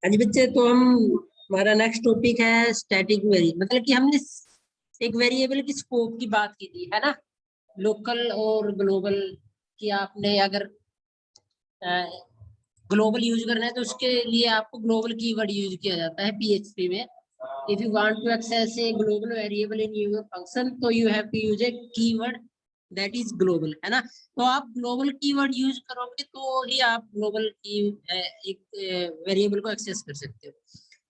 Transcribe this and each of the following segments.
हाँ जी बच्चे, तो हमारा नेक्स्ट टॉपिक है स्टैटिक वेरी, मतलब कि हमने एक वेरिएबल की स्कोप की बात की थी, है ना। लोकल और ग्लोबल की आपने अगर ग्लोबल यूज करना है तो उसके लिए आपको ग्लोबल कीवर्ड यूज किया जाता है पीएचपी में। If you want to access a global variable in your function तो you have to use a keyword that is global, है ना। तो आप ग्लोबल कीवर्ड यूज करोगे तो ही आप ग्लोबल की एक वेरिएबल को एक्सेस कर सकते हो।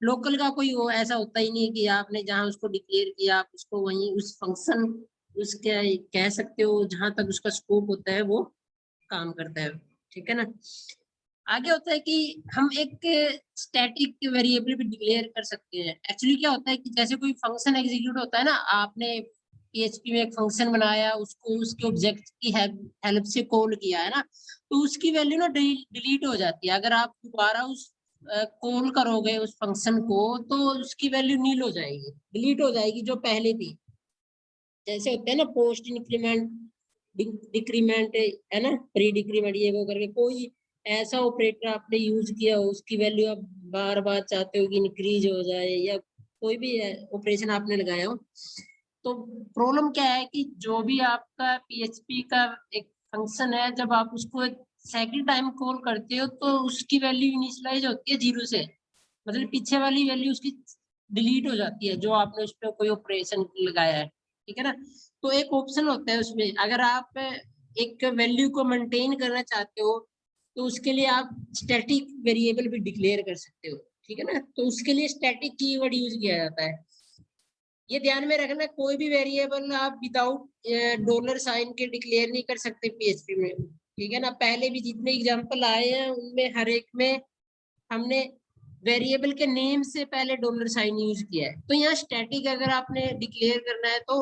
लोकल का कोई वो ऐसा होता ही नहीं है कि आपने जहां उसको डिक्लेयर किया आप उसको वहीं उस फंक्शन उसके कह सकते हो, जहां तक उसका स्कोप होता है वो काम करता है, ठीक है ना। आगे होता है कि हम एक स्टैटिक वेरिएबल भी डिक्लेयर कर सकते हैं। एक्चुअली क्या होता है कि जैसे कोई फंक्शन एग्जीक्यूट होता है ना, आपने पीएचपी में एक फंक्शन बनाया, उसको उसके ऑब्जेक्ट की हेल्प से कॉल किया, है ना। तो उसकी वैल्यू ना डिलीट हो जाती है। अगर आप दोबारा उस कॉल करोगे उस फंक्शन को तो उसकी वैल्यू नील हो जाएगी, डिलीट हो जाएगी जो पहले थी। जैसे होते हैं ना पोस्ट इंक्रीमेंट, डिक्रीमेंट, है ना, प्री डिक्रीमेंट, ये वो करके कोई ऐसा ऑपरेटर आपने यूज किया हो उसकी वैल्यू आप बार बार चाहते हो कि इंक्रीज हो जाए, या कोई भी ऑपरेशन आपने लगाया हो। तो प्रॉब्लम क्या है कि जो भी आपका पीएचपी का एक फंक्शन है, जब आप उसको एक सेकंड टाइम कॉल करते हो तो उसकी वैल्यू इनिशियलाइज होती है 0 से, मतलब पीछे वाली वैल्यू उसकी डिलीट हो जाती है जो आपने उस पर कोई ऑपरेशन लगाया है, ठीक है ना। तो एक ऑप्शन होता है उसमें, अगर आप एक वैल्यू को मेंटेन करना चाहते हो तो उसके लिए आप स्टैटिक वेरिएबल भी डिक्लेयर कर सकते हो, ठीक है ना। तो उसके लिए स्टैटिक कीवर्ड यूज किया जाता है। ये ध्यान में रखना, कोई भी वेरिएबल आप विदाउट डॉलर साइन के डिक्लेयर नहीं कर सकते पीएचपी में, ठीक है ना। पहले भी जितने एग्जांपल आए हैं उनमें हर एक में हमने वेरिएबल के नेम से पहले डॉलर साइन यूज किया है। तो यहाँ स्टैटिक अगर आपने डिक्लेयर करना है तो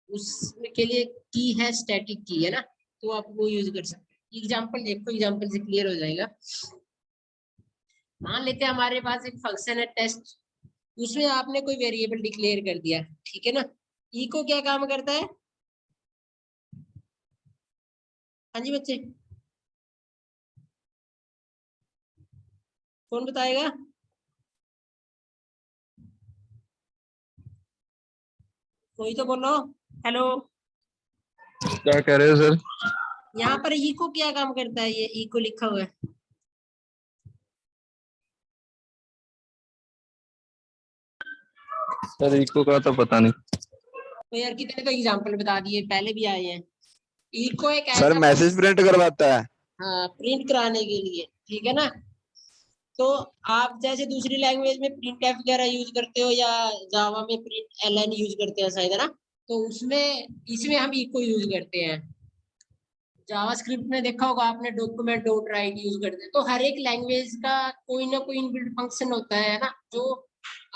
उसके लिए की है स्टैटिक की, है ना, तो आप वो यूज कर सकते हैं। एग्जांपल देखो, एग्जांपल से क्लियर हो जाएगा। मान लेते हैं हमारे पास एक फंक्शन है टेस्ट, उसमें आपने कोई वेरिएबल डिक्लेयर कर दिया, ठीक है ना। इको क्या काम करता है? हाँ जी बच्चे, कौन बताएगा? कोई तो बोलो। हेलो, क्या कह रहे हो सर? यहाँ पर इको क्या काम करता है? ये इको लिखा हुआ है। सर इको का तो पता नहीं। तो यार कितने तो एग्जांपल बता दिए, पहले भी आए हैं। इको एक सर ऐसा मैसेज प्रिंट करवाता है। हाँ, प्रिंट कराने के लिए, ठीक है ना। तो आप जैसे दूसरी लैंग्वेज में प्रिंट एफ वगैरह यूज करते हो या जावा में प्रिंट एलएन यूज करते हैं शायद, है ना। तो उसमें इसमें हम इको यूज करते हैं। जावास्क्रिप्ट में देखा होगा आपने डॉक्यूमेंट डॉट राइट यूज करते हैं। तो हर एक लैंग्वेज का कोई ना कोई इनबिल्ट फंक्शन होता है ना, जो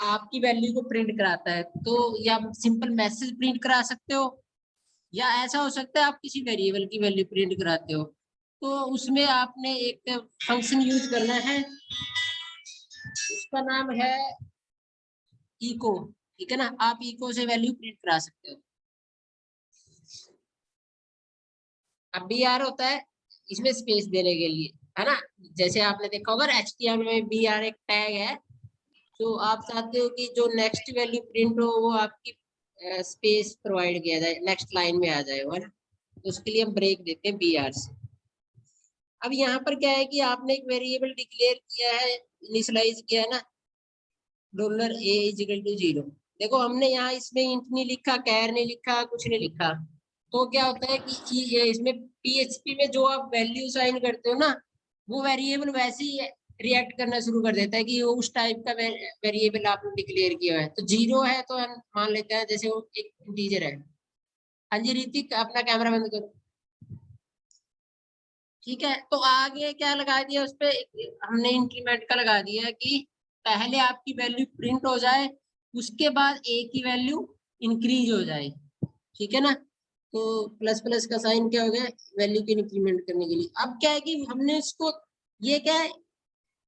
आपकी वैल्यू को प्रिंट कराता है। तो या सिंपल मैसेज प्रिंट करा सकते हो, या ऐसा हो सकता है आप किसी वेरिएबल की वैल्यू प्रिंट कराते हो। तो उसमें आपने एक फंक्शन यूज करना है, उसका नाम है इको, ठीक है ना। आप इको से वैल्यू प्रिंट करा सकते हो। अब बी आर होता है इसमें स्पेस देने के लिए, है ना। जैसे आपने देखा होगा एचटीएमएल में बी आर एक टैग है। तो आप चाहते हो कि जो नेक्स्ट वैल्यू प्रिंट हो वो आपकी स्पेस प्रोवाइड किया जाए, नेक्स्ट लाइन में आ जाए वो, है ना। तो उसके लिए हम ब्रेक देते हैं बी आर से। अब यहाँ पर क्या है कि आपने एक वेरिएबल डिक्लेयर किया है, इनिशियलाइज किया है ना, dollar a is equal to 0। देखो हमने यहाँ इसमें इंट नहीं लिखा, कैर नहीं लिखा, कुछ नहीं लिखा। तो क्या होता है कि ये इसमें पीएचपी में जो आप वैल्यू साइन करते हो ना, वो वेरिएबल वैसे ही रिएक्ट करना शुरू कर देता है कि वो उस टाइप का वेरिएबल आपने डिक्लेयर किया है। तो 0 है तो हम मान लेते हैं जैसे वो एक इंटीजर है। हाँ जी ऋतिक, अपना कैमरा बंद करो। ठीक है, तो आगे क्या लगा दिया उस पे, हमने इंक्रीमेंट का लगा दिया कि पहले आपकी वैल्यू प्रिंट हो जाए, उसके बाद ए की वैल्यू इंक्रीज हो जाए, ठीक है ना। तो प्लस प्लस का साइन क्या हो गया, वैल्यू की इंक्रीमेंट करने के लिए। अब क्या है कि हमने इसको, ये क्या है,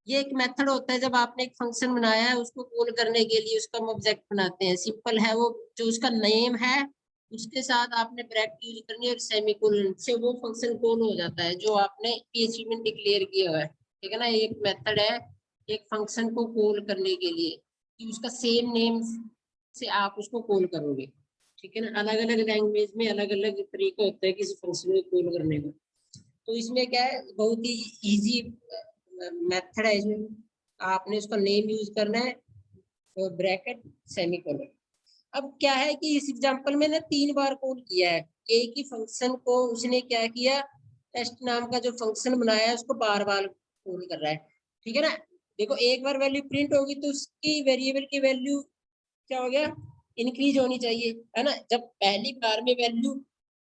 ये एक मेथड होता है जब आपने एक फंक्शन बनाया है उसको कॉल करने के लिए उसका हम ऑब्जेक्ट बनाते हैं। सिंपल है वो, जो उसका नेम है उसके साथ आपने ब्रैकेट यूज करनी है और सेमीकोलन से वो फंक्शन कॉल हो जाता है जो आपने पीएचपी में डिक्लेयर किया हुआ है, ठीक है ना। ये एक मेथड है एक फंक्शन को कॉल करने के लिए कि उसका सेम नेम से आप उसको कॉल करोगे, ठीक है ना। अलग अलग लैंग्वेज में अलग अलग तरीका होता है किसी फंक्शन को कॉल करने का। तो इसमें क्या है, बहुत ही इजी मेथड है इसमें। आपने उसका नेम यूज करना है और ब्रैकेट सेमीकोलन। अब क्या है कि इस एग्जांपल में ना 3 बार कॉल किया है, एक ही फंक्शन को उसने क्या किया, टेस्ट नाम का जो फंक्शन बनाया है उसको बार बार कॉल कर रहा है, ठीक है ना। देखो एक बार वैल्यू प्रिंट होगी तो उसकी वेरिएबल की वैल्यू क्या हो गया, इंक्रीज होनी चाहिए, है ना। जब पहली बार में वैल्यू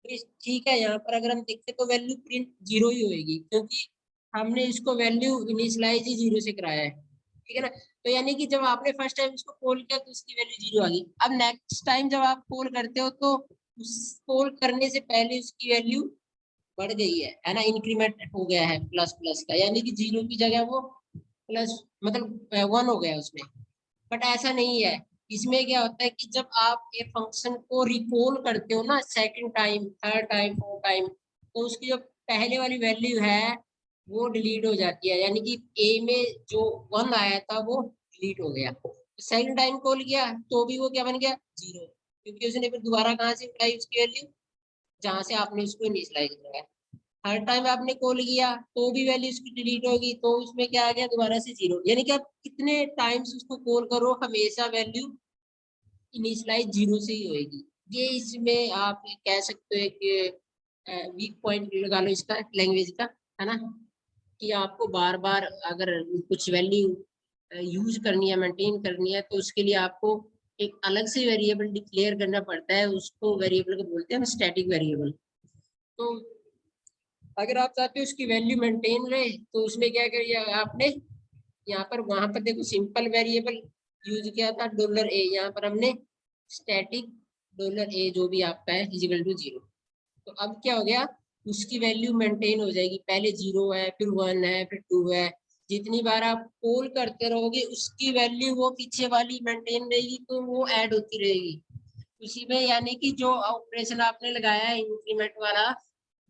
ठीक है, यहाँ पर अगर हम देखते तो वैल्यू प्रिंट 0 ही होगी, क्योंकि हमने इसको वैल्यू इनिशियलाइज ही 0 से कराया है, ठीक है ना। तो यानी कि जब आपने फर्स्ट टाइम इसको कॉल किया तो उसकी वैल्यू 0 आ गई। अब नेक्स्ट टाइम जब आप कॉल करते हो तो उस कॉल करने से पहले उसकी वैल्यू बढ़ गई है ना, इंक्रीमेंट हो गया है प्लस प्लस का, यानी कि 0 की जगह वो प्लस मतलब 1 हो गया उसमें। बट ऐसा नहीं है, इसमें क्या होता है कि जब आप एक फंक्शन को रिकॉल करते हो ना second time, third time, fourth time, तो उसकी जो पहले वाली वैल्यू है वो डिलीट हो जाती है, यानी कि ए में जो 1 आया था वो डिलीट हो गया। सेकंड टाइम कॉल किया तो भी वो क्या बन गया, 0, क्योंकि उसने फिर दोबारा कहाँ से उठाई उसकी वैल्यू, जहाँ से आपने उसको इनिशियलाइज कराया। हर टाइम आपने कॉल किया तो भी वैल्यू उसकी डिलीट होगी, तो उसमें क्या आ गया दोबारा से 0, यानी कि आप कितने टाइम्स उसको कॉल करो हमेशा वैल्यू इनिशियलाइज 0 से ही होगी। ये इसमें आप कह सकते हो कि वीक पॉइंट लगा लो इसका लैंग्वेज का, है ना, कि आपको बार बार अगर कुछ वैल्यू यूज करनी है, मेंटेन करनी है, तो उसके लिए आपको एक अलग से वेरिएबल डिक्लेयर करना पड़ता है, उसको वेरिएबल को बोलते हैं स्टैटिक वेरिएबल। तो अगर आप चाहते हो उसकी वैल्यू मेंटेन रहे तो उसमें क्या करिए आपने, यहाँ पर वहां पर देखो सिंपल वेरिएबल यूज किया था $a, यहाँ पर हमने स्टैटिक $a जो भी आपका है इक्वल टू 0। तो अब क्या हो गया, उसकी वैल्यू मेंटेन हो जाएगी, पहले 0 है, फिर 1 है, फिर 2 है। जितनी बार आप कॉल करते रहोगे उसकी वैल्यू वो पीछे वाली मेंटेन रहेगी, तो वो ऐड होती रहेगी उसी में, यानी कि जो ऑपरेशन आपने लगाया है इंक्रीमेंट वाला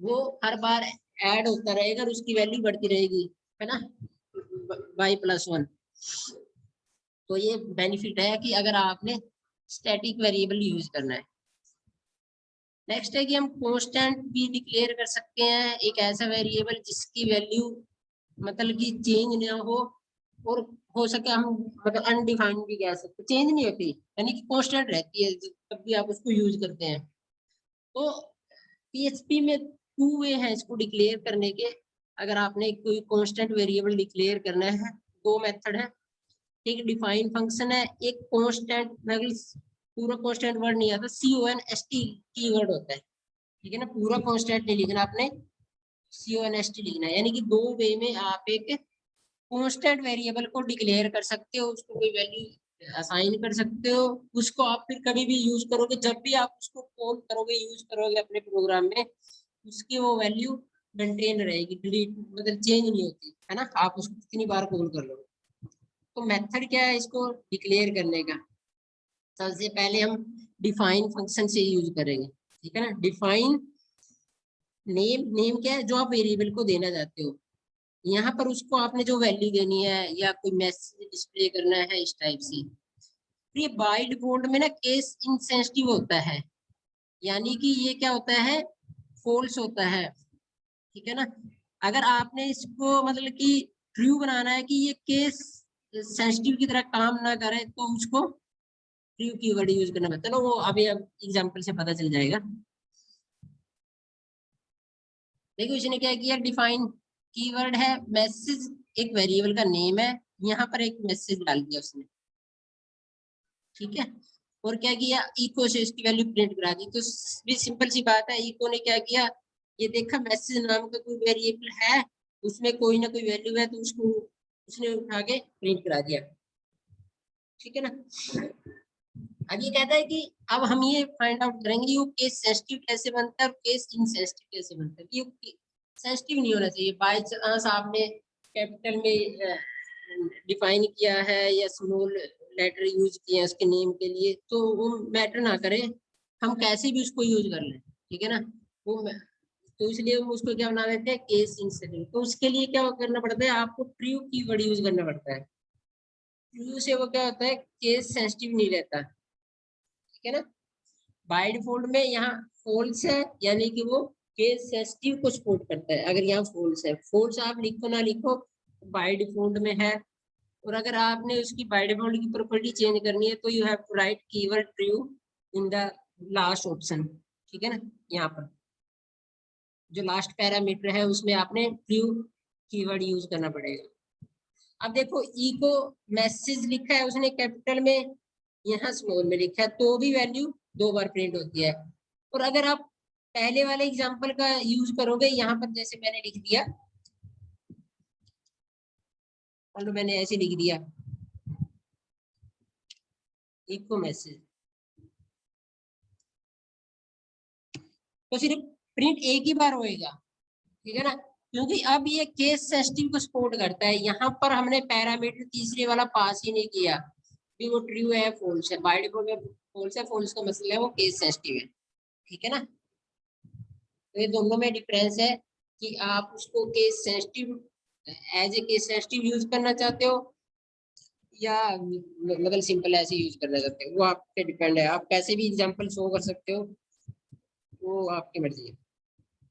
वो हर बार ऐड होता रहेगा और उसकी वैल्यू बढ़ती रहेगी, है ना, y+1। तो ये बेनिफिट है कि अगर आपने स्टैटिक वेरिएबल यूज करना है। नेक्स्ट है कि हम कांस्टेंट भी डिक्लेयर कर सकते हैं, एक ऐसा वेरिएबल जिसकी वैल्यू मतलब कि चेंज ना हो, और हो सके हम मतलब अनडिफाइंड भी कह सकते, चेंज नहीं होती यानी कि कांस्टेंट रहती है जब भी आप उसको यूज करते हैं। तो पीएचपी में 2 वे है इसको डिक्लेयर करने के। अगर आपने कोई कांस्टेंट वेरिएबल डिक्लेयर करना है, 2 मेथड है, एक डिफाइन फंक्शन है, एक कांस्टेंट, मतलब पूरा कांस्टेंट वर्ड नहीं आता, CONST कीवर्ड होता है, ठीक है ना, पूरा कांस्टेंट नहीं लिखना आपने, CONST लिखना है, यानी कि 2 वे में आप एक कांस्टेंट वेरिएबल को डिक्लेयर कर सकते हो, उसको कोई वैल्यू असाइन कर सकते हो, उसको आप फिर कभी भी यूज करोगे, जब भी आप उसको कॉल करोगे यूज करोगे अपने प्रोग्राम में, उसकी वो वैल्यू मेंटेन रहेगी, डिलीट मतलब चेंज नहीं होती, है ना, आप उसको कितनी बार कॉल कर लो। तो मेथड क्या है इसको डिक्लेयर करने का, सबसे पहले हम डिफाइन फंक्शन से यूज करेंगे, ठीक है ना। डिफाइन नेम क्या है, जो आप वेरिएबल को देना चाहते हो, यहाँ पर उसको आपने जो वैल्यू देनी है या कोई मैसेज डिस्प्ले करना है इस टाइप से। ये बाय डिफॉल्ट में ना केस इनसेंसिटिव होता है, यानी कि ये क्या होता है, फॉल्स होता है, ठीक है ना। अगर आपने इसको मतलब कि ट्रू बनाना है कि ये केस सेंसिटिव की तरह काम ना करे, तो उसको ट्रू कीवर्ड यूज करना पड़ता है ना, वो अभी अब एग्जांपल से पता चल जाएगा। देखो इसने क्या किया, डिफाइन कीवर्ड है, मैसेज एक वेरिएबल का नेम है, यहाँ पर एक मैसेज डाल दिया उसने, ठीक है। और क्या किया, इको से इसकी वैल्यू प्रिंट करा दी। तो भी सिंपल सी बात है, इको ने क्या किया, ये देखा मैसेज नाम का कोई वेरिएबल है, उसमें कोई ना कोई वैल्यू है, तो उसको उसने उठा के प्रिंट करा दिया, ठीक है ना। अब ये कहता है कि अब हम ये फाइंड आउट करेंगे ये केस सेंसिटिव कैसे बनता है और केस इनसेंसिटिव कैसे बनता है। ये सेंसिटिव नहीं होना चाहिए, बाय चांस आपने कैपिटल में डिफाइन किया है या स्मॉल लेटर यूज किए हैं उसके नेम के लिए, तो वो मैटर ना करे, हम कैसे भी उसको यूज कर लें, ठीक है ना। वो तो इसलिए हम उसको क्या बना देते हैं, केस इंसेंसिटिव। तो उसके लिए क्या करना पड़ता है, आपको ट्रू कीवर्ड यूज करना पड़ता है, ट्रू से वो क्या होता है, केस सेंसिटिव नहीं रहता, ठीक है ना। बाय डिफॉल्ट में यहाँ फॉल्स है, यानी कि वो केस सेंसिटिव को सपोर्ट करता है। अगर यहाँ फॉल्स है, फॉल्स आप लिखो ना लिखो बाय डिफॉल्ट में है। और अगर आपने उसकी बाय डिफॉल्ट की प्रॉपर्टी चेंज करनी है तो you have to write keyword true in the last option, ठीक है ना। यहाँ पर जो लास्ट पैरामीटर है उसमें आपने ट्रू कीवर्ड यूज करना पड़ेगा। अब देखो इको मैसेज लिखा है उसने कैपिटल में, यहाँ स्मॉल में लिखा है, तो भी वैल्यू 2 बार प्रिंट होती है। और अगर आप पहले वाले एग्जांपल का यूज करोगे, यहाँ पर जैसे मैंने लिख दिया, और मैंने ऐसे लिख दिया इको मैसेज, तो सिर्फ प्रिंट एक ही बार होएगा, ठीक है ना। क्योंकि अब ये केस सेंसिटिव को सपोर्ट करता है। यहाँ पर हमने पैरामीटर तीसरे वाला पास ही नहीं किया कि वो ट्रू है फॉल्स है। बाय डिफॉल्ट में फॉल्स है, फॉल्स का मतलब है वो केस सेंसिटिव है, ठीक है ना। तो ये दोनों में डिफरेंस है कि आप उसको case sensitive as a case sensitive use करना चाहते हो या मतलब सिंपल ऐसे यूज करना चाहते हो, वो आप पे डिपेंड है। आप कैसे भी एग्जांपल शो कर सकते हो, वो आपकी मर्जी है।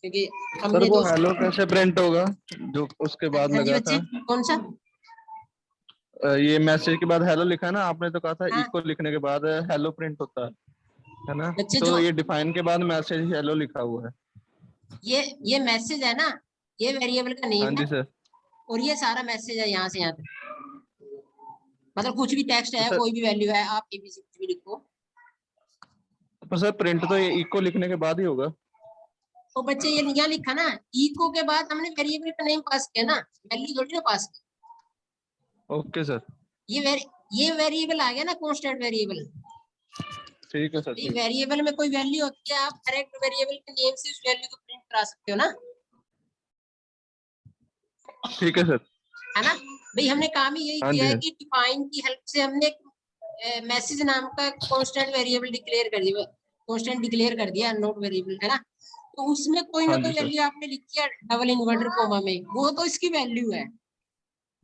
क्योंकि सर हमने वो तो हेलो कैसे प्रिंट होगा जो उसके बाद हाँ जी लगा बच्चे, था? कौन सा? ये मैसेज के बाद हेलो लिखा है ना, आपने तो कहा था हाँ इको लिखने के बाद हेलो प्रिंट होता है ना? बच्चे, तो जो ये डिफाइन के बाद मैसेज हेलो लिखा हुआ है। ये मैसेज है ना, ये वेरिएबल का हाँ नेम है। जी सर। और ये सारा मैसेज है यहाँ से यहाँ तक, मतलब कुछ भी टेक्स्ट तो है, सर कोई भी वैल्यू है, आप एबीसी कुछ भी लिखो। तो सर प्रिंट तो ये इको लिखने के बाद ही होगा। तो बच्चे ये यहाँ लिखा ना, इको के बाद हमने वेरिएबल का नेम पास किया ना, वैल्यू थोड़ी ना पास की। Okay sir. ये वेरिएबल आ गया ना, कांस्टेंट वेरिएबल। ठीक है सर, ठीक। वेरिएबल में कोई वैल्यू होती है, आप डायरेक्ट वेरिएबल के नेम से उस वैल्यू को प्रिंट करा सकते हो ना, ठीक है सर। है ना। भाई हमने काम ही यही हाँ किया जी, है हाँ। कि डिफाइन की हेल्प से हमने मैसेज नाम का कांस्टेंट वेरिएबल डिक्लेयर कर दिया, कांस्टेंट डिक्लेयर कर दिया, नॉट वेरिएबल, है ना। तो उसमें कोई ना हाँ कोई जी सर। वैल्यू आपने लिखी है डबल इन्वर्टर कोमा में, वो तो इसकी वैल्यू है।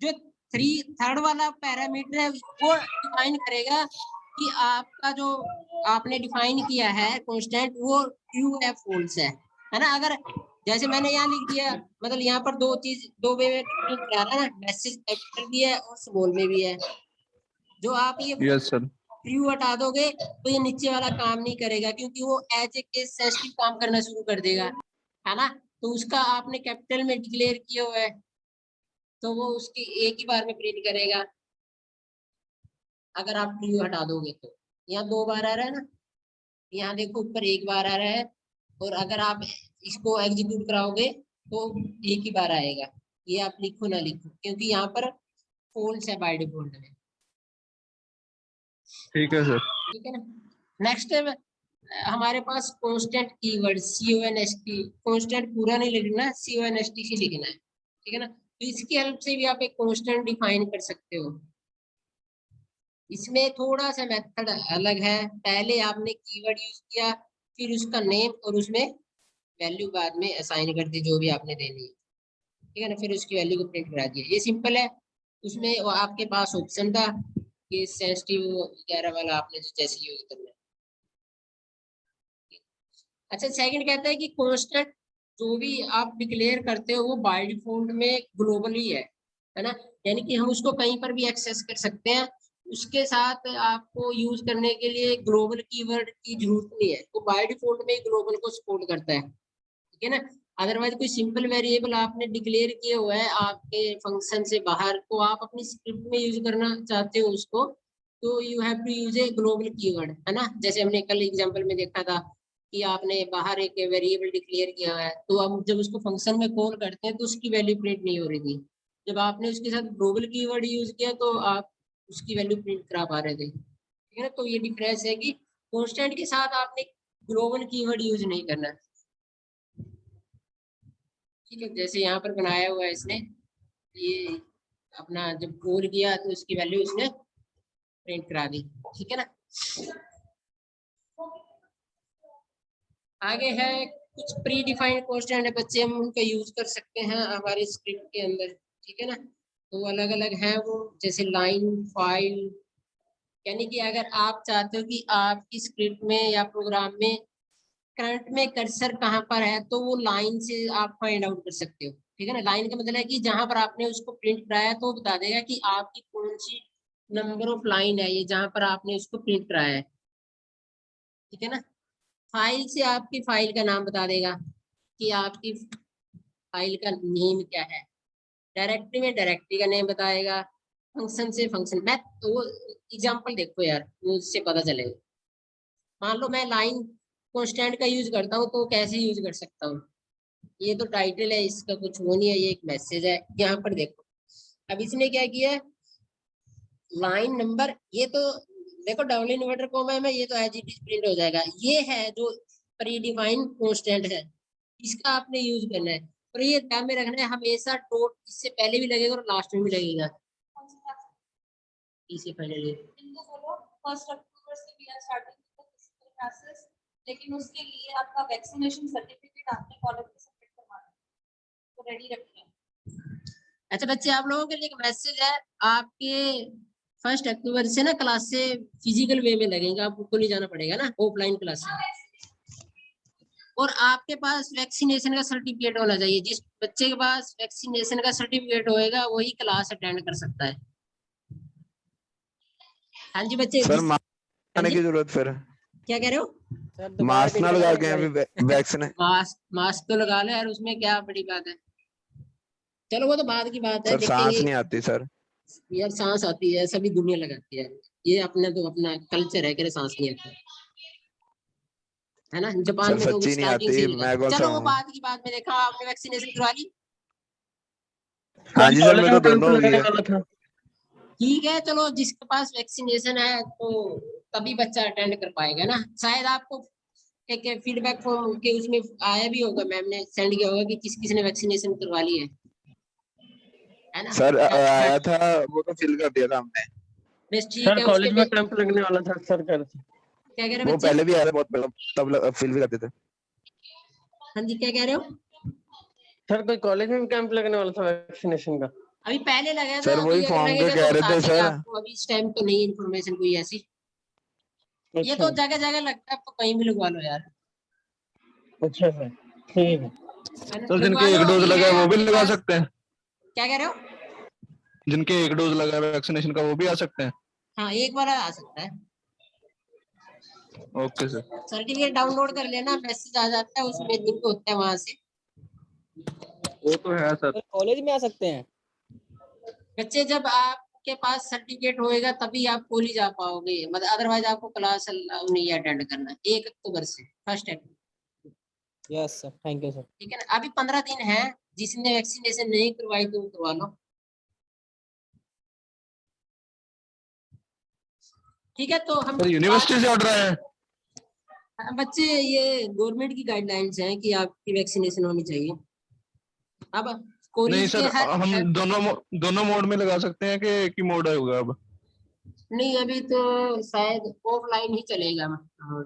जो थर्ड वाला पैरामीटर है वो डिफाइन करेगा कि आपका जो आपने डिफाइन किया है कांस्टेंट, वो ट्रू है फॉल्स है ना। अगर जैसे मैंने यहाँ लिख दिया, मतलब यहाँ पर दो वे में प्रिंट करा रहा है ना, मैसेज कैपिटल भी है और स्मॉल में भी है। जो आप ये यस सर। ट्रू हटा दोगे तो ये नीचे वाला काम नहीं करेगा, क्योंकि वो एज ए केस सेंसिटिव काम करना शुरू कर देगा, है ना। तो उसका आपने कैपिटल में डिक्लेयर किया हुआ है, तो वो उसकी एक ही बार में प्रिंट करेगा अगर आप ट्रू हटा दोगे तो। यहाँ 2 बार आ रहा है ना, यहाँ देखो ऊपर 1 बार आ रहा है, और अगर आप इसको एग्जीक्यूट कराओगे तो एक ही बार आएगा। ये आप लिखो ना लिखो, क्योंकि यहाँ पर फॉल्स है बाय डिफॉल्ट में, ठीक है सर। ठीक है ना। नेक्स्ट हमारे पास कांस्टेंट कीवर्ड CONST, कांस्टेंट पूरा नहीं लिखना, CONST ही लिखना है, ठीक है ना। तो इसकी हेल्प से भी आप एक कांस्टेंट डिफाइन कर सकते हो। इसमें थोड़ा सा मेथड अलग है, पहले आपने कीवर्ड यूज किया, फिर उसका नेम और उसमें वैल्यू बाद में असाइन कर दी जो भी आपने देनी है, ठीक है ना। फिर उसकी वैल्यू को प्रिंट करा दिया, ये सिंपल है। उसमें वो आपके पास ऑप्शन था कि सेंसिटिव वगैरह वाला आपने जैसे यूज करना है। अच्छा, सेकंड कहता है कि कांस्टेंट जो भी आप डिक्लेयर करते हो वो बाय डिफॉल्ट में ग्लोबल ही है ना। यानी कि हम उसको कहीं पर भी एक्सेस कर सकते हैं, उसके साथ आपको यूज करने के लिए ग्लोबल कीवर्ड की जरूरत नहीं है, तो बाय डिफॉल्ट में ग्लोबल को सपोर्ट करता है, ठीक है ना। अदरवाइज कोई सिंपल वेरिएबल आपने डिक्लेयर किया हुआ है आपके फंक्शन से बाहर, तो आप अपनी स्क्रिप्ट में यूज करना चाहते हो उसको, तो you have to use a global keyword, है ना। जैसे हमने कल एग्जांपल में देखा था कि आपने बाहर एक वेरिएबल डिक्लेयर किया है, तो हम जब उसको फंक्शन में कॉल करते हैं तो उसकी वैल्यू प्रिंट नहीं हो रही थी। जब आपने उसके साथ ग्लोबल कीवर्ड यूज किया तो आप उसकी वैल्यू प्रिंट करा पा रहे थे, ठीक है ना। तो ये डिफरेंस है कि कांस्टेंट के साथ आपने ग्लोबल कीवर्ड यूज नहीं करना, ठीक है। जैसे यहाँ पर बनाया हुआ है इसने, ये अपना जब कॉल किया तो उसकी वैल्यू इसने प्रिंट करा दी, ठीक है ना। आगे है कुछ प्री डिफाइंड कांस्टेंट है बच्चे, हम उनका यूज कर सकते हैं हमारे स्क्रिप्ट के अंदर, ठीक है ना। तो अलग अलग है वो, जैसे लाइन, फाइल, यानी कि अगर आप चाहते हो कि आपकी स्क्रिप्ट में या प्रोग्राम में करंट में कर्सर कहाँ पर है, तो वो लाइन से आप फाइंड आउट कर सकते हो। ठीक है ना, लाइन का मतलब है कि जहां पर आपने उसको प्रिंट कराया है, तो वो बता देगा कि आपकी कौन सी नंबर ऑफ लाइन है ये जहां पर आपने उसको प्रिंट कराया है। ठीक है ना, फाइल से आपकी फाइल का नाम बता देगा कि आपकी फाइल का नेम क्या है। डायरेक्टरी में डायरेक्टरी का नेम बताएगा। फंक्शन से फंक्शन, मैं तो एग्जांपल देखो यार, वो उससे पता चलेगा। मान लो मैं लाइन कांस्टेंट का यूज करता हूँ, तो कैसे यूज कर सकता हूँ। ये तो टाइटल है, इसका कुछ वो नहीं है, ये एक मैसेज है। यहाँ पर देखो, अब इसने क्या किया है, लाइन नंबर, ये तो देखो डबल इन्वर्टर कॉमा में, ये तो एज इट इज प्रिंट हो जाएगा। ये है जो प्री डिफाइंड कांस्टेंट है, इसका आपने यूज करना है। और ये ध्यान में रखना है, हमेशा डॉट इससे पहले भी लगेगा और लास्ट में भी लगेगा। इसे पहले इनको बोलो 1 अक्टूबर से we are starting with the physical classes, लेकिन उसके लिए आपका वैक्सीनेशन सर्टिफिकेट आपने कॉलेज में सबमिट करवाना है, तो रेडी रखिए। अच्छा बच्चे, आप लोगों के लिए एक मैसेज है, आपके 1 अक्टूबर से ना क्लास से फिजिकल वे में लगेगा, आपको नहीं जाना पड़ेगा ना ऑफलाइन क्लास से। और आपके पास वैक्सीनेशन का सर्टिफिकेट होना चाहिए। जिस बच्चे के पास वैक्सीनेशन का सर्टिफिकेट होएगा वही क्लास अटेंड कर सकता है। हाँ जी बच्चे, सर हाँ आने जी, की जरूरत फिर क्या कह रहे हो? मास्क ना लगा के अभी वैक्सीन मास्क तो लगा लो यार, उसमें क्या बड़ी बात है। चलो वो तो बाद की बात है, सर सांस देखेंगे। नहीं आती सर। यार सांस आती है, सभी दुनिया लगाती है, ये अपने तो अपना कल्चर है कि सांस नहीं आती है ना। जापान सर में तो सच्ची नहीं स्टार्टिंग से आती, ही मैं लगाते। कौन सा चलो वो हूँ। बाद की बात में, देखा आपने वैक्सीनेशन करवा ली? हाँ जी सर, कॉलेज मेरे में को कैंप दोनों हो लगने गया। वाला था। ठीक है, चलो जिसके पास वैक्सीनेशन है तो तभी बच्चा अटेंड कर पाएगा ना। शायद आपको एक फीडबैक फॉर्म के उसमें आया भी होगा, मैम ने सेंड किया होगा कि किस किस ने वैक्सीनेशन करवा ली है ना। सर आया था, वो तो फिल कर दिया था हमने। बस ठीक सर है, उसके कॉलेज में कैंप लगने वाला था सर, कह रहे थे। क्या कह रहे वो बच्चे? पहले भी आया था बहुत पहले, तब फिल भी करते थे। हाँ जी, क्या कह रहे हो? सर कोई कॉलेज में भी कैंप लगने वाला था वैक्सीनेशन का। अभी पहले लगा था, सर वही अभी अगर फॉर्म के लगेगा कह तो रहे बता थे देंगे सर। आपको। अभी इस टाइम तो नहीं इन्फॉर्मेशन कोई ऐसी। ये अच्छा तो जगह जगह लगता है, आपको कहीं भी लगवा लो यार, अच्छा सर, ठीक है। है ना, तो लगवा जिनके लो। एक डोज अभी लगा है है वो भी आपके लगा पास। सकते हैं। क्या कह रहे हो? जिनके एक डोज लगा है वैक्सीनेशन का वो भी आ सकते हैं। हाँ, एक बार आ सकता है। Okay sir. सर्टिफिकेट डाउनलोड कर लेना, मैसेज आ जाता है, उसमें लिंक होता है वहां से। वो तो है सर। कॉलेज में आ सकते हैं। बच्चे, जब आपके पास सर्टिफिकेट होएगा तभी आप कॉलेज आ पाओगे, मतलब अदरवाइज आपको क्लास नहीं अटेंड करना 1 अक्टूबर से 1 October. Yes sir, thank you sir. ठीक है ना, अभी 15 दिन है। जिसने वैक्सीनेशन नहीं करवाई तो वो करवा लो। ठीक है, तो हम सर यूनिवर्सिटी से ऑर्डर आया है। बच्चे, ये गवर्नमेंट की गाइडलाइंस हैं कि आपकी वैक्सीनेशन होनी चाहिए। अब नहीं कॉलेज के सर, हम हर दोनों मोड में लगा सकते हैं कि एक ही मोड होगा अब। नहीं, अभी तो शायद ऑफलाइन ही चलेगा। हाँ,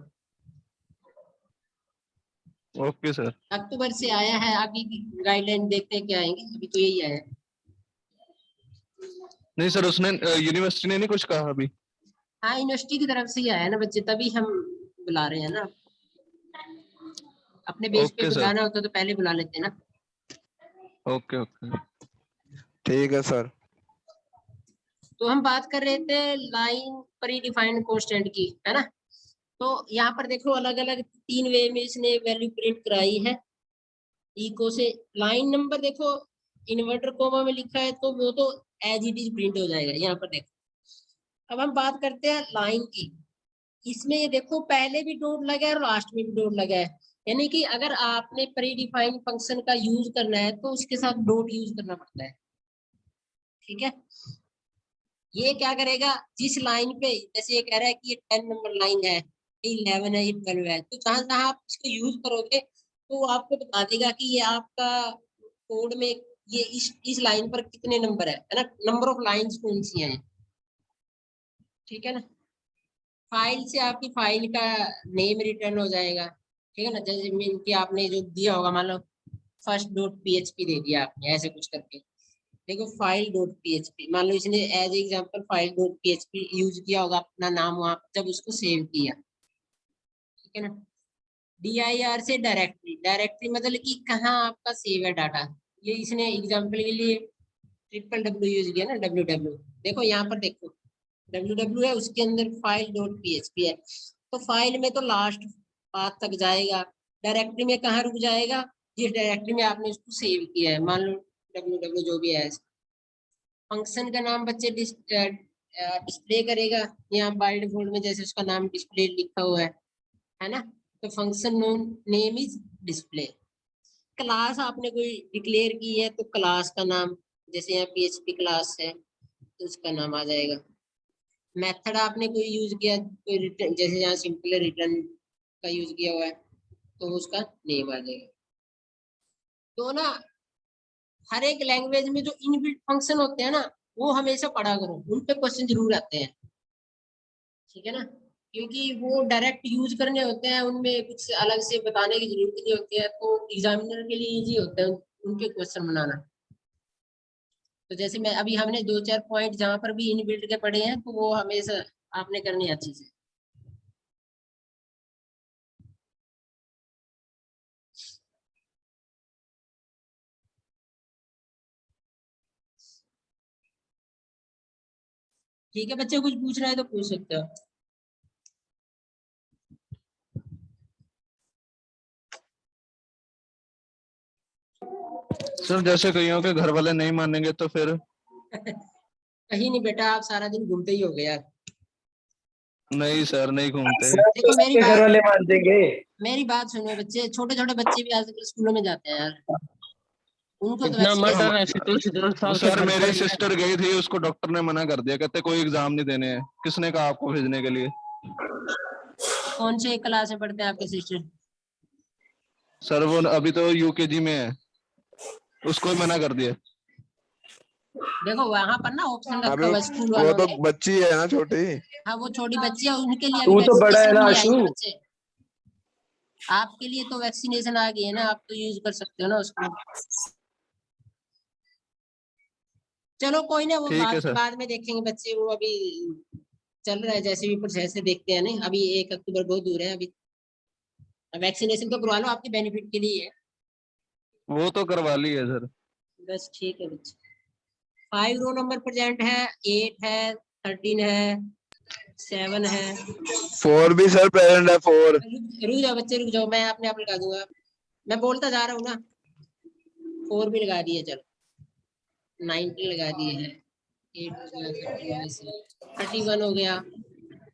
ओके सर। अक्टूबर से आया है, अभी की गाइडलाइन देखते हैं क्या आएंगे, अभी तो यही आया है। नहीं सर, उसने यूनिवर्सिटी ने नहीं कुछ कहा अभी। हाँ, यूनिवर्सिटी की तरफ से ही आया है ना बच्चे, तभी हम बुला रहे हैं ना। अपने बेस पे ओके सर। बुलाना होता तो पहले बुला लेते ना। Okay okay. ठीक है सर। तो हम बात कर रहे थे लाइन प्री डिफाइंड कांस्टेंट की, है ना। तो यहाँ पर देखो, अलग अलग 3 वे में इसने वैल्यू प्रिंट कराई है। इको से लाइन नंबर देखो, इन्वर्टर कोमा में लिखा है तो वो तो एज इट इज प्रिंट हो जाएगा। यहाँ पर देखो, अब हम बात करते हैं लाइन की। इसमें ये देखो, पहले भी डॉट लगा है और लास्ट में भी डॉट लगा है। यानी कि अगर आपने प्री डिफाइंड फंक्शन का यूज करना है तो उसके साथ डॉट यूज करना पड़ता है। ठीक है, ये क्या करेगा, जिस लाइन पे, जैसे ये कह रहा है कि ये 10 नंबर लाइन है, ये 11 है, ये 12 है, तो जहां जहां आप इसको यूज करोगे तो वो आपको बता देगा कि ये आपका कोड में ये इस लाइन पर कितने नंबर है ना, नंबर ऑफ लाइंस कौन सी हैं। ठीक है ना, फाइल से आपकी फाइल का नेम रिटर्न हो जाएगा। ठीक है ना, जैसे मीन कि आपने जो दिया होगा, मान लो first.php दे दिया आपने, ऐसे कुछ करके, देखो फाइल डॉट पीएचपी, मान लो इसने as example file dot PHP use किया होगा अपना नाम वहां पर जब उसको सेव किया, ठीक है ना। dir से डायरेक्टरी, डायरेक्टरी मतलब कि कहाँ आपका सेव है डाटा, ये इसने एग्जांपल के लिए ट्रिपल डब्ल्यू यूज किया ना, www। देखो यहाँ पर देखो www है, उसके अंदर फाइल डॉट पीएचपी है, तो फाइल में तो लास्ट पाथ तक जाएगा, डायरेक्टरी में कहाँ रुक जाएगा, जिस डायरेक्टरी में आपने उसको सेव किया है, मान लो www जो भी है। फंक्शन का नाम बच्चे डिस्प्ले करेगा, यहाँ बाय डिफॉल्ट में जैसे उसका नाम डिस्प्ले लिखा हुआ है ना, तो function name is display. Class आपने कोई डिक्लेयर की है तो क्लास का नाम, जैसे यहाँ पीएचपी क्लास है तो उसका नाम आ जाएगा। मेथड आपने कोई यूज किया, कोई रिटर्न, जैसे यहाँ सिंपल रिटर्न का यूज किया हुआ है तो उसका नेम आ जाएगा। तो ना हर एक लैंग्वेज में जो इनबिल्ट फंक्शन होते हैं ना, वो हमेशा पढ़ा करो, उन पे क्वेश्चन जरूर आते हैं, ठीक है ना, क्योंकि वो डायरेक्ट यूज करने होते हैं, उनमें कुछ अलग से बताने की जरूरत नहीं होती है, तो एग्जामिनर के लिए इजी होता है उनके क्वेश्चन बनाना। तो जैसे मैं अभी हमने 2-4 पॉइंट जहाँ पर भी इनबिल्ट के पढ़े हैं, तो वो हमेशा आपने करनी है अच्छे से। ठीक है बच्चे, कुछ पूछना है तो पूछ सकते हो। सर जैसे कईयों के घर वाले नहीं मानेंगे तो फिर? कहीं नहीं बेटा, आप सारा दिन घूमते ही हो गए यार। नहीं सर, नहीं घूमते। देखो मेरी घर बात, वाले मान देंगे। मेरी बात सुनो बच्चे, छोटे छोटे बच्चे भी आजकल स्कूलों में जाते हैं यार, उनको तो इतना मत वैक्सीनेशन। डर, ऐसे तो 10 साल से सर घर मेरी पर ही है। सिस्टर गई थी, उसको डॉक्टर ने मना कर दिया, कहते कोई एग्जाम नहीं देने हैं। किसने कहा आपको भेजने के लिए? कौन से क्लास में पढ़ते हैं आपके सिस्टर? सर वो अभी तो यूकेजी में है, उसको ही मना कर दिया। देखो वहां पर ना ऑप्शन रखा अभी हुआ है स्कूल वो वालों तो ने। बच्ची है ना छोटी। हाँ वो छोटी बच्ची है, उनके लिए अभी तू तो बड़ा है वैक्सीनेशन ना नहीं आई है आशु। बच्चे। आपके लिए तो वैक्सीनेशन आ गई है ना, आप तो यूज कर सकते हो ना उसको। चलो कोई ना, वो ठीक है बाद सर। बाद में देखेंगे बच्चे, वो अभी चल रहा है जैसे भी प्रोसेस से देखते हैं। नहीं अभी 1 अक्टूबर बहुत दूर है, अभी वैक्सीनेशन तो करवा लो, आपके बेनिफिट के लिए है। वो तो करवा ली है सर। बस ठीक है बच्चे। 5 रो नंबर प्रेजेंट है, 8 है, 13 है, 7 है। 4 भी सर प्रेजेंट है, 4। रुक जाओ बच्चे, रुक जाओ, मैं अपने आप लगा दूंगा, मैं बोलता जा रहा हूँ ना। 4 भी लगा दिए, चलो 19 लगा दिए हैं, 8 हो गया, 31 हो गया,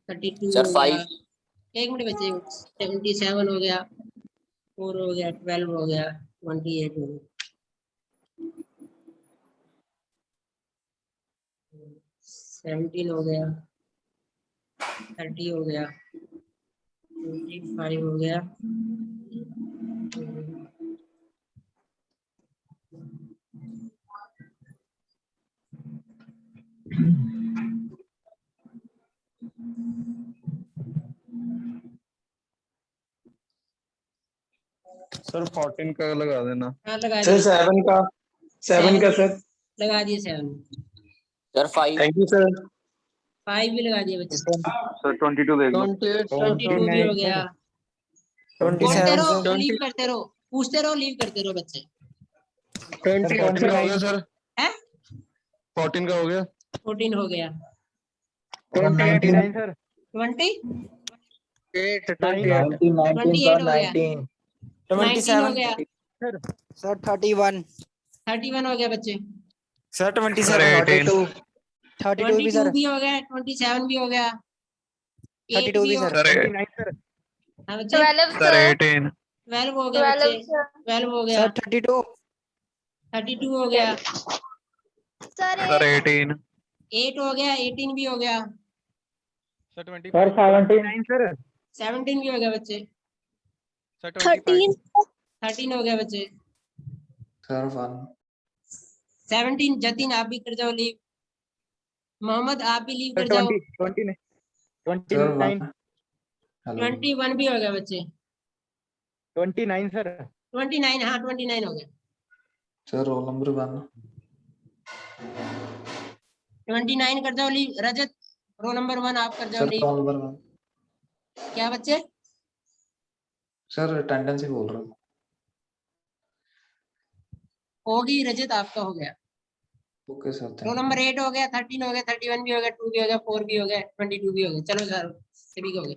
32 सर हो गया, 5। एक मिनट बच्चे, 77 हो गया, 4 हो गया, 12 हो गया, 28 हो गया, 17 हो गया, 30 हो गया, 25 हो गया, सर 14 का लगा देना। हाँ लगा सर दिए, 7 का, 7 का सर। लगा दिए 7, सर 5। Thank you sir. 5 भी लगा दिए बच्चे, सर 22 देख लो। 22 भी हो गया। बोलते 27 रहो, सर। लीव करते रहो, पूछते रहो, लीव करते रहो बच्चे। 14 का हो गया सर। है 14 का हो गया। 14 हो गया, 29 सर। 20 19 28 हो गया, 19 हो 27 गया, सर 31 31 हो गया बच्चे, सर 27 32 32 भी 22 सर, भी हो गया, 27 भी हो गया, 8 32 भी भी हो सर। 29 सर। हाँ बच्चे, 12 हो गया बच्चे, 12 हो गया, सर 32 32 हो गया, सर 18। 8 हो गया, 18 भी हो गया, सर 79 सर। 17 भी हो गया बच्चे, 13 13 हो गया बच्चे, सर 1। 17 जतिन आप भी कर जाओ लीव, मोहम्मद आप भी लीव कर सर जाओ, 29 21 भी हो गया बच्चे, 29 सर। 29, हाँ 29 हो गया, सर रोल नंबर 1। 29 कर जाओ रजत, रो नंबर 1 आप कर जाओ सर लीव। कॉल नंबर 1 क्या बच्चे? सर अटेंडेंस ही बोल रहा हूँ। होगी रजत, आपका हो गया। ओके सर रो थैंक नंबर 8 हो गया, 13 हो गया, 31 भी हो गया, 2 भी हो गया, 4 भी हो गया, 22 भी हो गया। चलो सर, सभी हो गए।